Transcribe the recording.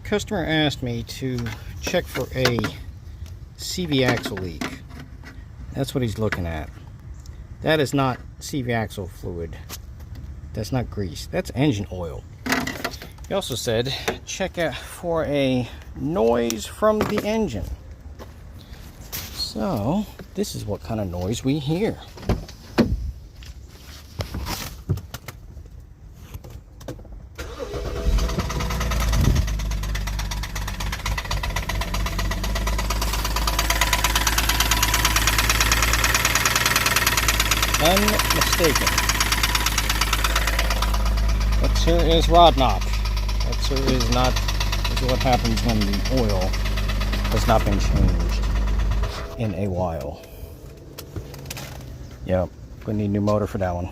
customer asked me to check for a CV axle leak. That's what he's looking at. That is not CV axle fluid. That's not grease. That's engine oil. He also said check out for a noise from the engine. So this is what kind of noise we hear. Unmistaken. That sir is rod knock. That sir is not what happens when the oil has not been changed in a while. Yep, gonna need a new motor for that one.